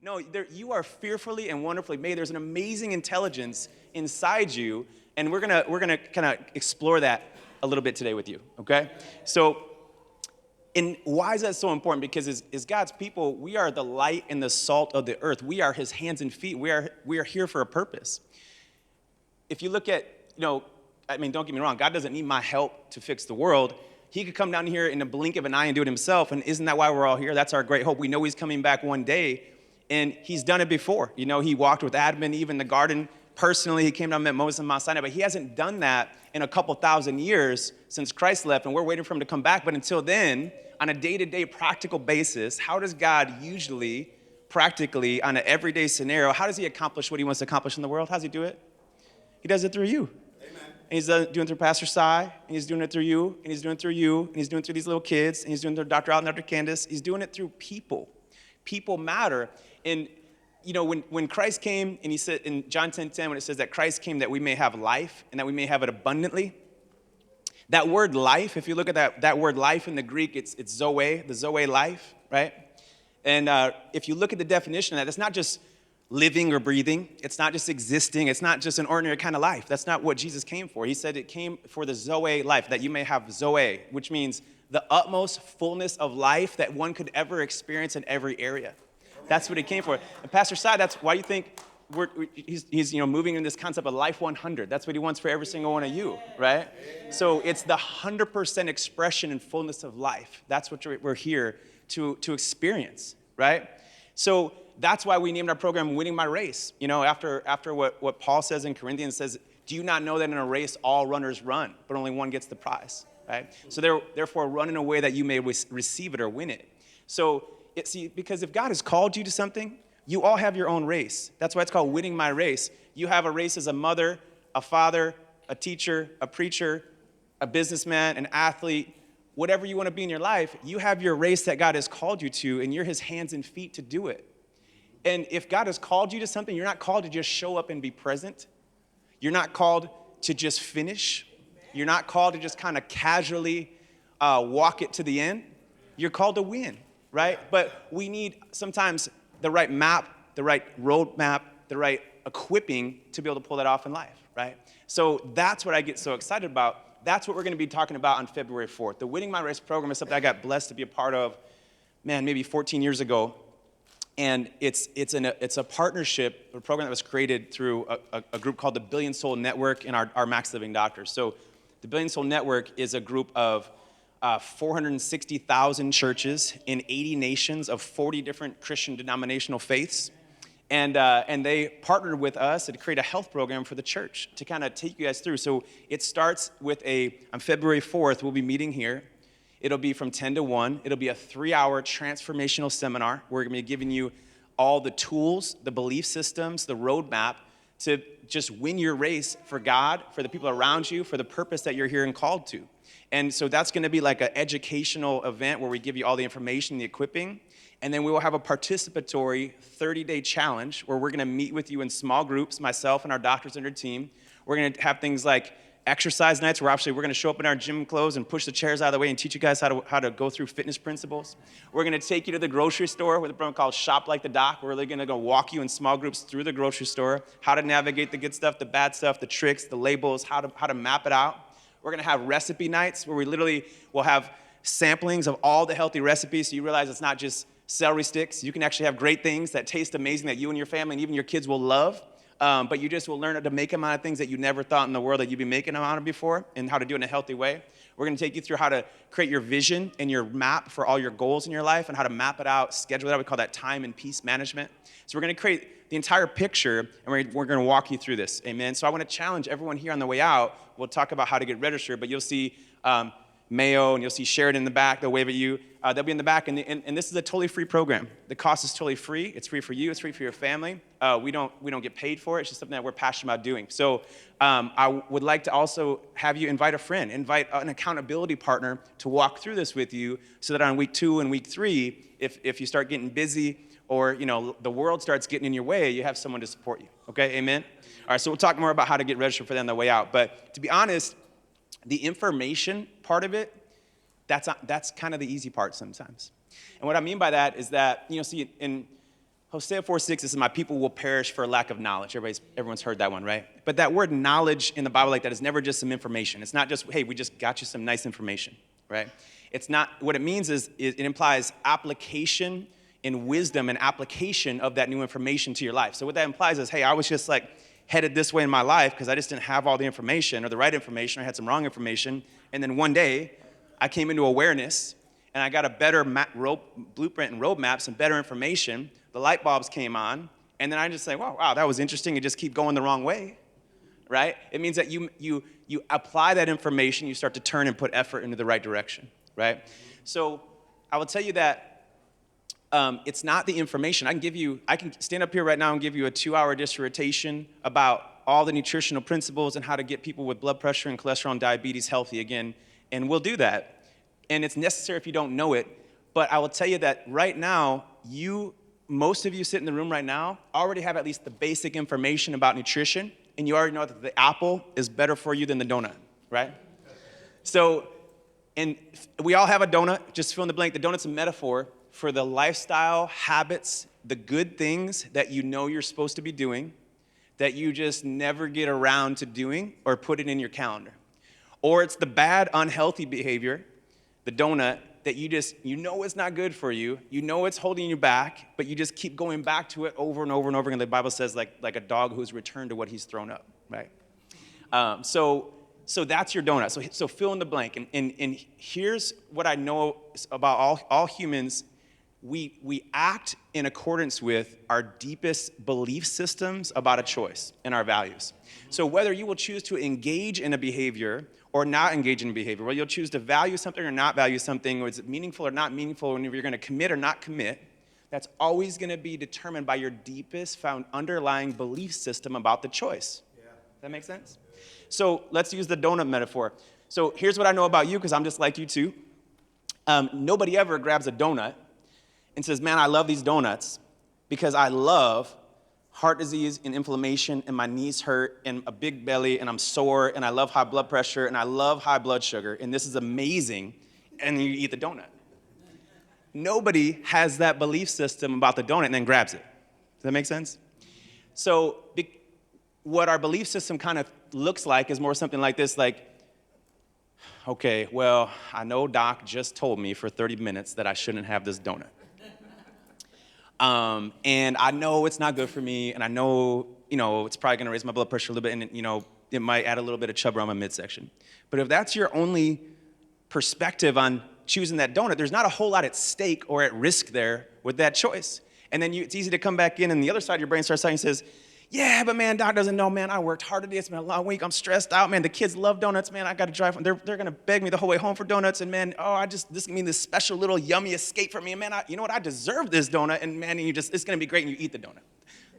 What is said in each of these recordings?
No, you are fearfully and wonderfully made. There's an amazing intelligence inside you, and we're gonna kind of explore that a little bit today with you, okay? So, and why is that so important? Because as God's people, we are the light and the salt of the earth. We are his hands and feet. We are here for a purpose. If you look at, I mean, don't get me wrong, God doesn't need my help to fix the world. He could come down here in the blink of an eye and do it himself, and isn't that why we're all here? That's our great hope. We know he's coming back one day, and he's done it before. He walked with Adam and Eve in the garden. Personally, he came down and met Moses on Mount Sinai, but he hasn't done that in a couple thousand years since Christ left, and we're waiting for him to come back. But until then, on a day-to-day practical basis, how does God usually, practically, on an everyday scenario, how does he accomplish what he wants to accomplish in the world? How does he do it? He does it through you. Amen. And he's doing it through Pastor Cy, and he's doing it through you, and he's doing it through you, and he's doing it through these little kids, and he's doing it through Dr. Al and Dr. Candace. He's doing it through people. People matter. And when Christ came, and he said in John 10:10, when it says that Christ came that we may have life and that we may have it abundantly, that word life, if you look at that word life in the Greek, it's zoe, the zoe life, right? And if you look at the definition of that, it's not just living or breathing. It's not just existing. It's not just an ordinary kind of life. That's not what Jesus came for. He said it came for the zoe life, that you may have zoe, which means the utmost fullness of life that one could ever experience in every area. That's what he came for. And Pastor Sai, that's why you think he's moving in this concept of life 100. That's what he wants for every single one of you, right? So it's the 100% expression and fullness of life. That's what we're here to experience, right? So that's why we named our program Winning My Race. After what Paul says in Corinthians says, do you not know that in a race all runners run, but only one gets the prize, right? So therefore run in a way that you may receive it or win it. So because if God has called you to something, you all have your own race. That's why it's called Winning My Race. You have a race as a mother, a father, a teacher, a preacher, a businessman, an athlete, whatever you want to be in your life. You have your race that God has called you to, and you're his hands and feet to do it. And if God has called you to something, you're not called to just show up and be present. You're not called to just finish. You're not called to just kind of casually walk it to the end. You're called to win, right? But we need sometimes the right map, the right road map, the right equipping to be able to pull that off in life, right? So that's what I get so excited about. That's what we're going to be talking about on February 4th. The Winning My Race program is something I got blessed to be a part of, maybe 14 years ago. And it's a partnership, a program that was created through a group called the Billion Soul Network and our Max Living Doctors. So the Billion Soul Network is a group of 460,000 churches in 80 nations of 40 different Christian denominational faiths. And they partnered with us to create a health program for the church to kind of take you guys through. So it starts with on February 4th, we'll be meeting here. It'll be from 10 to 1. It'll be a 3-hour transformational seminar. We're going to be giving you all the tools, the belief systems, the roadmap to just win your race for God, for the people around you, for the purpose that you're here and called to. And so that's going to be like an educational event where we give you all the information, the equipping. And then we will have a participatory 30-day challenge where we're going to meet with you in small groups, myself and our doctors and our team. We're going to have things like exercise nights where we're going to show up in our gym clothes and push the chairs out of the way and teach you guys how to go through fitness principles. We're going to take you to the grocery store with a program called Shop Like the Doc. We're really going to go walk you in small groups through the grocery store, how to navigate the good stuff, the bad stuff, the tricks, the labels, how to map it out. We're going to have recipe nights where we literally will have samplings of all the healthy recipes so you realize it's not just celery sticks. You can actually have great things that taste amazing that you and your family and even your kids will love. But you just will learn how to make them out of things that you never thought in the world that you'd be making them out of before and how to do it in a healthy way. We're going to take you through how to create your vision and your map for all your goals in your life and how to map it out, schedule it out. We call that time and peace management. So we're going to create the entire picture, and we're going to walk you through this. Amen. So I want to challenge everyone here on the way out. We'll talk about how to get registered, but you'll see Mayo, and you'll see Sheridan in the back. They'll wave at you. They'll be in the back, and this is a totally free program. The cost is totally free. It's free for you. It's free for your family. We don't get paid for it. It's just something that we're passionate about doing. So I would like to also have you invite a friend, invite an accountability partner to walk through this with you, so that on week 2 and week 3, if you start getting busy or the world starts getting in your way, you have someone to support you. Okay, amen. All right, so we'll talk more about how to get registered for that on the way out. But to be honest, the information part of it, that's kind of the easy part sometimes. And what I mean by that is that, see, Hosea 4:6 says, my people will perish for lack of knowledge. Everyone's heard that one, right? But that word knowledge in the Bible like that is never just some information. It's not just, hey, we just got you some nice information, right? It's not, what it means is it implies application and wisdom and application of that new information to your life. So what that implies is, hey, I was just like headed this way in my life because I just didn't have all the information or the right information. I had some wrong information. And then one day I came into awareness and I got a better blueprint and roadmaps and better information. The light bulbs came on, and then I just say, wow, that was interesting, and just keep going the wrong way, right? It means that you apply that information, you start to turn and put effort into the right direction, right? So I will tell you that it's not the information. I can stand up here right now and give you a 2-hour dissertation about all the nutritional principles and how to get people with blood pressure and cholesterol and diabetes healthy again, and we'll do that. And it's necessary if you don't know it, but I will tell you that right now, most of you sit in the room right now already have at least the basic information about nutrition, and you already know that the apple is better for you than the donut, right? So, and we all have a donut, just fill in the blank. The donut's a metaphor for the lifestyle, habits, the good things that you know you're supposed to be doing, that you just never get around to doing or put it in your calendar. Or it's the bad, unhealthy behavior, the donut, that you know it's not good for you, you know it's holding you back, but you just keep going back to it over and over and over again. The Bible says like a dog who's returned to what he's thrown up, right? So that's your donut. So fill in the blank. And here's what I know about all humans. We act in accordance with our deepest belief systems about a choice and our values. So whether you will choose to engage in a behavior or not engage in a behavior, whether you'll choose to value something or not value something, or is it meaningful or not meaningful, and if you're going to commit or not commit, that's always going to be determined by your deepest underlying belief system about the choice. Yeah. Does that make sense? So let's use the donut metaphor. So here's what I know about you, because I'm just like you too. Nobody ever grabs a donut and says, man, I love these donuts because I love heart disease and inflammation and my knees hurt and a big belly and I'm sore and I love high blood pressure and I love high blood sugar and this is amazing, and then you eat the donut. Nobody has that belief system about the donut and then grabs it. Does that make sense? So what our belief system kind of looks like is more something like this, like, okay, well, I know Doc just told me for 30 minutes that I shouldn't have this donut. And I know it's not good for me, and I know, it's probably gonna raise my blood pressure a little bit, and, it might add a little bit of chub around my midsection. But if that's your only perspective on choosing that donut, there's not a whole lot at stake or at risk there with that choice. And then it's easy to come back in, and the other side of your brain starts saying, says, yeah, but man, Doc doesn't know, man, I worked hard today, it's been a long week, I'm stressed out, man, the kids love donuts, man, I gotta drive, they're gonna beg me the whole way home for donuts, and man, this can mean this special little yummy escape for me, and man, you know what, I deserve this donut, and man, it's gonna be great, and you eat the donut.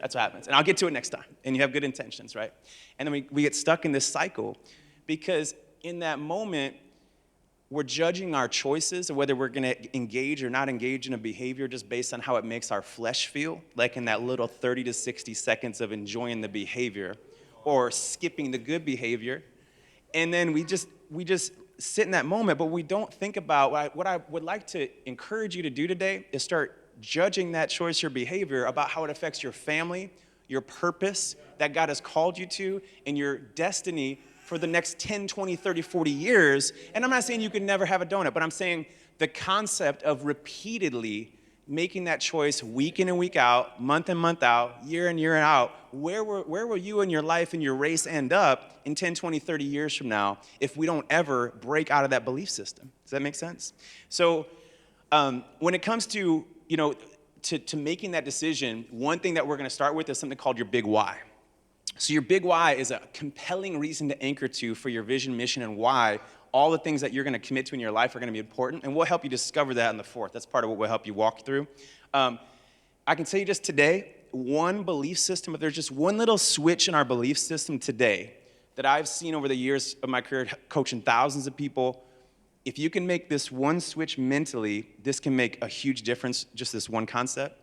That's what happens, and I'll get to it next time, and you have good intentions, right? And then we get stuck in this cycle, because in that moment, we're judging our choices of whether we're going to engage or not engage in a behavior just based on how it makes our flesh feel, like in that little 30 to 60 seconds of enjoying the behavior or skipping the good behavior. And then we just sit in that moment, but we don't think about what I would like to encourage you to do today is start judging that choice or behavior about how it affects your family, your purpose that God has called you to, and your destiny for the next 10, 20, 30, 40 years. And I'm not saying you could never have a donut, but I'm saying the concept of repeatedly making that choice week in and week out, month in, month out, year in, year out, where will you in your life and your race end up in 10, 20, 30 years from now if we don't ever break out of that belief system? Does that make sense? So when it comes to, to making that decision, one thing that we're gonna start with is something called your big why. So your big why is a compelling reason to anchor to for your vision, mission, and why all the things that you're going to commit to in your life are going to be important, and we'll help you discover that in the fourth. That's part of what we'll help you walk through. I can tell you just today, one belief system, if there's just one little switch in our belief system today that I've seen over the years of my career coaching thousands of people, if you can make this one switch mentally, this can make a huge difference, just this one concept.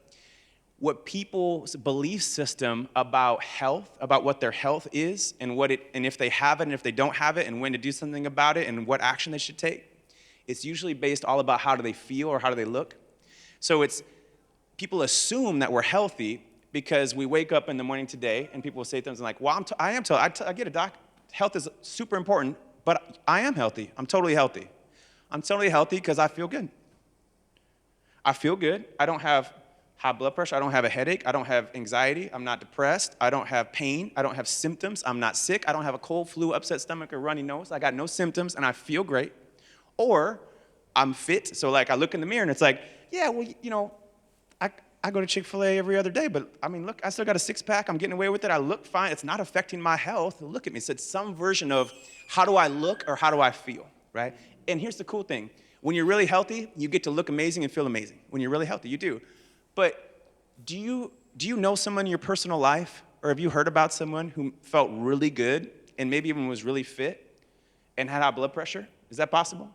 What people's belief system about health, about what their health is, and if they have it and if they don't have it, and when to do something about it, and what action they should take, it's usually based all about how do they feel or how do they look. So it's people assume that we're healthy because we wake up in the morning today and people will say things like, well, I am told, I get it, doc. Health is super important, but I am healthy. I'm totally healthy. I'm totally healthy because I feel good. I feel good. I don't have high blood pressure. I don't have a headache. I don't have anxiety. I'm not depressed. I don't have pain. I don't have symptoms. I'm not sick. I don't have a cold, flu, upset stomach, or runny nose. I got no symptoms and I feel great. Or I'm fit. So like I look in the mirror and it's like, yeah, well, you know, I go to Chick-fil-A every other day, but I mean, look, I still got a six-pack. I'm getting away with it. I look fine. It's not affecting my health. Look at me. So it's some version of how do I look or how do I feel, right? And here's the cool thing. When you're really healthy, you get to look amazing and feel amazing. When you're really healthy, you do. But do you know someone in your personal life, or have you heard about someone who felt really good and maybe even was really fit and had high blood pressure? Is that possible?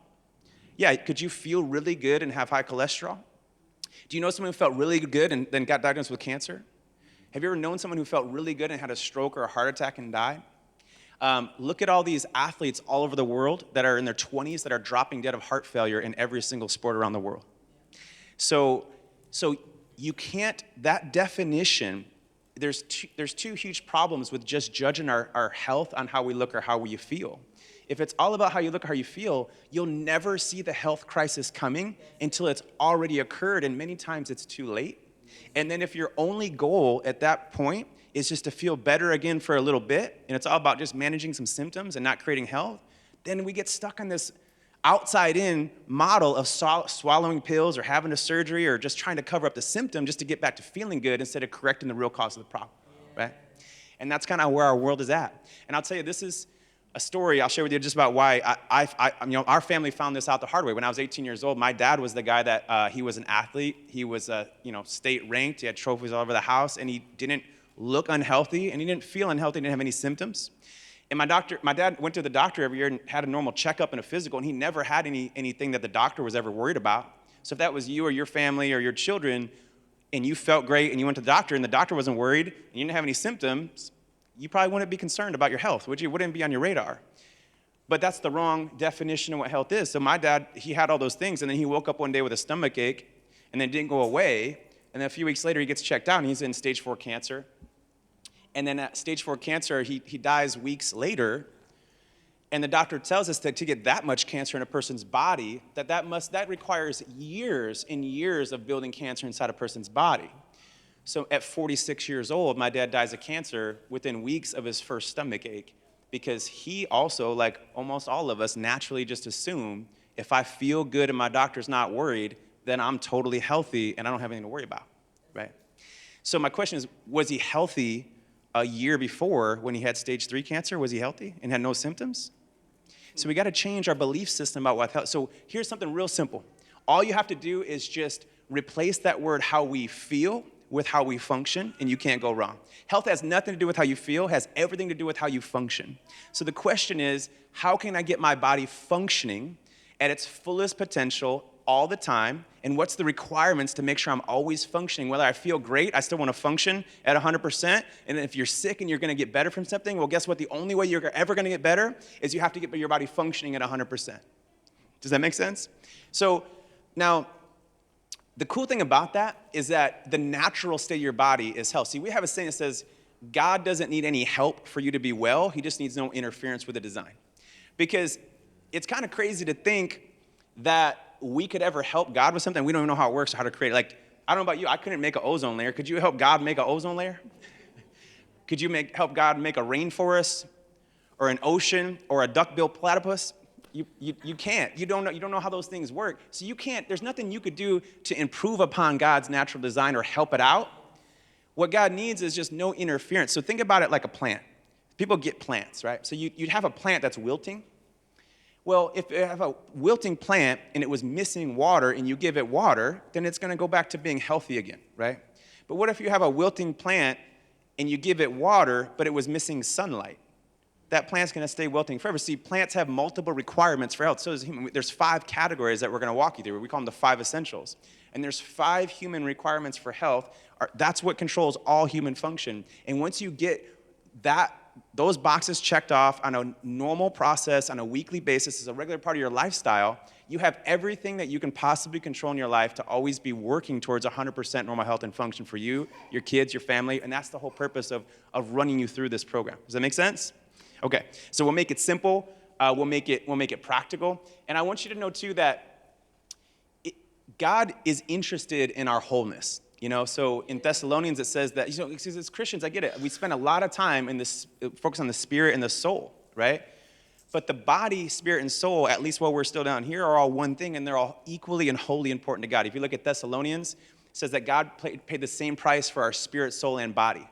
Yeah, could you feel really good and have high cholesterol? Do you know someone who felt really good and then got diagnosed with cancer? Have you ever known someone who felt really good and had a stroke or a heart attack and died? Look at all these athletes all over the world that are in their 20s that are dropping dead of heart failure in every single sport around the world. So you can't, that definition, there's two huge problems with just judging our health on how we look or how we feel. If it's all about how you look or how you feel, you'll never see the health crisis coming until it's already occurred, and many times it's too late. And then if your only goal at that point is just to feel better again for a little bit, and it's all about just managing some symptoms and not creating health, then we get stuck on this outside-in model of swallowing pills or having a surgery or just trying to cover up the symptom just to get back to feeling good instead of correcting the real cause of the problem, right? And that's kind of where our world is at. And I'll tell you, this is a story I'll share with you just about why our family found this out the hard way. When I was 18 years old, my dad was the guy that he was an athlete. He was state ranked. He had trophies all over the house, and he didn't look unhealthy, and he didn't feel unhealthy. He didn't have any symptoms. And my dad went to the doctor every year and had a normal checkup and a physical, and he never had anything that the doctor was ever worried about. So if that was you or your family or your children, and you felt great, and you went to the doctor, and the doctor wasn't worried, and you didn't have any symptoms, you probably wouldn't be concerned about your health, would you? It wouldn't be on your radar. But that's the wrong definition of what health is. So my dad, he had all those things, and then he woke up one day with a stomach ache, and then it didn't go away. And then a few weeks later, he gets checked out, and he's in stage 4 cancer. And then at stage 4 cancer, he dies weeks later. And the doctor tells us that to get that much cancer in a person's body, that requires years and years of building cancer inside a person's body. So at 46 years old, my dad dies of cancer within weeks of his first stomach ache, because he also, like almost all of us, naturally just assume if I feel good and my doctor's not worried, then I'm totally healthy and I don't have anything to worry about, right? So my question is, was he healthy a year before when he had stage 3 cancer? Was he healthy and had no symptoms? So we got to change our belief system about what health. So here's something real simple. All you have to do is just replace that word how we feel with how we function, and you can't go wrong. Health has nothing to do with how you feel, has everything to do with how you function. So the question is, how can I get my body functioning at its fullest potential all the time, and what's the requirements to make sure I'm always functioning? Whether I feel great, I still want to function at 100%, and if you're sick and you're going to get better from something, well, guess what? The only way you're ever going to get better is you have to get your body functioning at 100%. Does that make sense? So now, the cool thing about that is that the natural state of your body is health. See, we have a saying that says, God doesn't need any help for you to be well. He just needs no interference with the design. Because it's kind of crazy to think that we could ever help God with something. We don't even know how it works or how to create it. Like, I don't know about you. I couldn't make an ozone layer. Could you help God make an ozone layer? Could you help God make a rainforest or an ocean or a duck-billed platypus? You can't. You don't know how those things work. So you can't, there's nothing you could do to improve upon God's natural design or help it out. What God needs is just no interference. So think about it like a plant. People get plants, right? So you'd have a plant that's wilting. Well, if you have a wilting plant and it was missing water and you give it water, then it's going to go back to being healthy again, right? But what if you have a wilting plant and you give it water, but it was missing sunlight? That plant's going to stay wilting forever. See, plants have multiple requirements for health. So does human. There's 5 categories that we're going to walk you through. We call them the 5 essentials. And there's 5 human requirements for health. That's what controls all human function. And once you get those boxes checked off on a normal process, on a weekly basis, as a regular part of your lifestyle, you have everything that you can possibly control in your life to always be working towards 100% normal health and function for you, your kids, your family, and that's the whole purpose of running you through this program. Does that make sense? Okay, so we'll make it simple, we'll make it practical, and I want you to know too that God is interested in our wholeness. So in Thessalonians it says that, as Christians, I get it, we spend a lot of time in this, focus on the spirit and the soul, right? But the body, spirit, and soul, at least while we're still down here, are all one thing, and they're all equally and wholly important to God. If you look at Thessalonians, it says that God paid the same price for our spirit, soul, and body.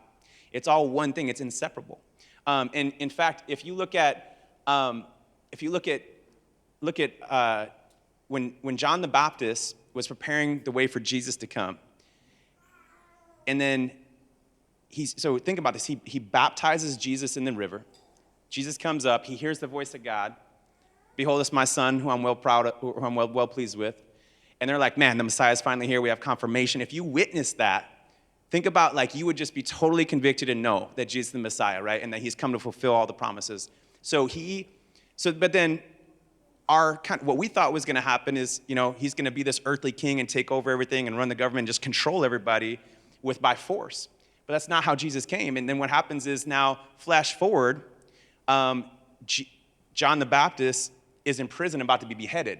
It's all one thing. It's inseparable. And in fact, if you look at when John the Baptist was preparing the way for Jesus to come, and then so think about this. He baptizes Jesus in the river. Jesus comes up, he hears the voice of God. Behold, this is my son, who I'm well pleased with. And they're like, man, the Messiah's finally here. We have confirmation. If you witness that, think about like you would just be totally convicted and know that Jesus is the Messiah, right? And that he's come to fulfill all the promises. But then what we thought was going to happen is, he's going to be this earthly king and take over everything and run the government and just control everybody by force. But that's not how Jesus came. And then what happens is now, flash forward, John the Baptist is in prison about to be beheaded.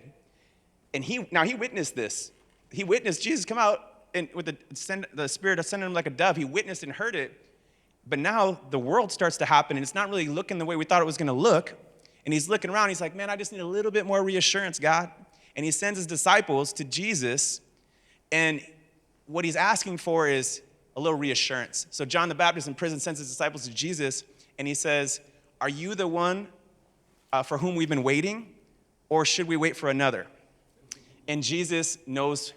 And he witnessed this. He witnessed Jesus come out and with the Spirit ascended him like a dove. He witnessed and heard it. But now the world starts to happen, and it's not really looking the way we thought it was going to look. And he's looking around. He's like, man, I just need a little bit more reassurance, God. And he sends his disciples to Jesus. And what he's asking for is a little reassurance. So John the Baptist in prison sends his disciples to Jesus. And he says, are you the one for whom we've been waiting? Or should we wait for another? And Jesus knows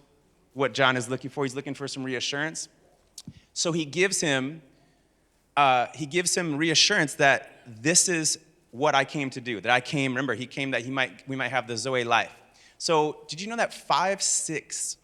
what John is looking for. He's looking for some reassurance. So he gives him reassurance that this is what I came to do. That I came, remember, he came that we might have the Zoe life. So did you know that 5/6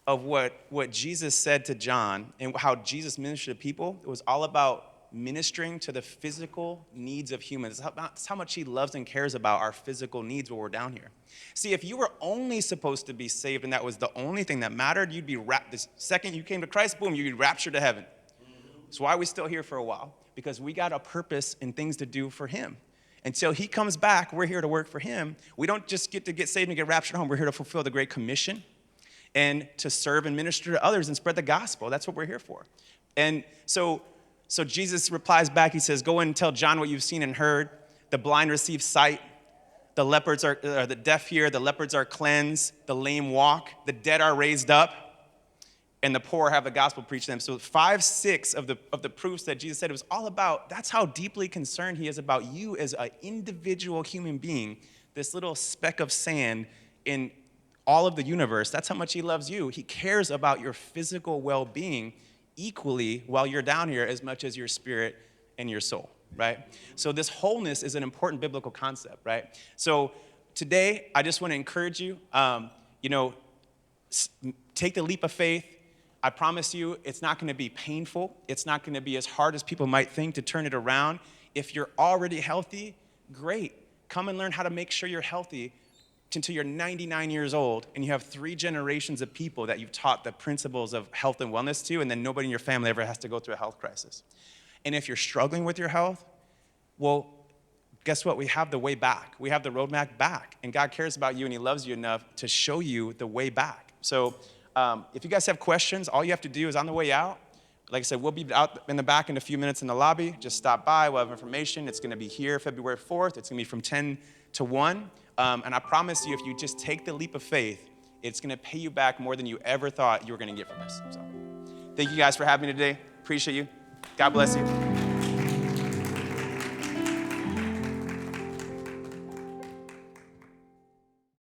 of what Jesus said to John and how Jesus ministered to people, it was all about ministering to the physical needs of humans. That's how much he loves and cares about our physical needs while we're down here. See, if you were only supposed to be saved and that was the only thing that mattered, you'd be the second you came to Christ, boom, you'd be raptured to heaven. That's why we're still here for a while, because we got a purpose and things to do for him. Until he comes back, we're here to work for him. We don't just get saved and get raptured home. We're here to fulfill the Great Commission and to serve and minister to others and spread the gospel. That's what we're here for. And so Jesus replies back, he says, go and tell John what you've seen and heard. The blind receive sight. The deaf hear. The leopards are cleansed. The lame walk. The dead are raised up. And the poor have the gospel preached to them. So 5/6 of the proofs that Jesus said, it was all about, that's how deeply concerned he is about you as an individual human being, this little speck of sand in all of the universe. That's how much he loves you. He cares about your physical well-being equally while you're down here as much as your spirit and your soul, right? So this wholeness is an important biblical concept, right? So today, I just want to encourage you, take the leap of faith. I promise you, it's not going to be painful. It's not going to be as hard as people might think to turn it around. If you're already healthy, great. Come and learn how to make sure you're healthy until you're 99 years old, and you have 3 generations of people that you've taught the principles of health and wellness to, and then nobody in your family ever has to go through a health crisis. And if you're struggling with your health, well, guess what? We have the way back. We have the roadmap back, and God cares about you, and he loves you enough to show you the way back. So if you guys have questions, all you have to do is on the way out, like I said, we'll be out in the back in a few minutes in the lobby. Just stop by. We'll have information. It's going to be here February 4th. It's going to be from 10 to 1. And I promise you, if you just take the leap of faith, it's going to pay you back more than you ever thought you were going to get from this. So thank you guys for having me today. Appreciate you. God bless you.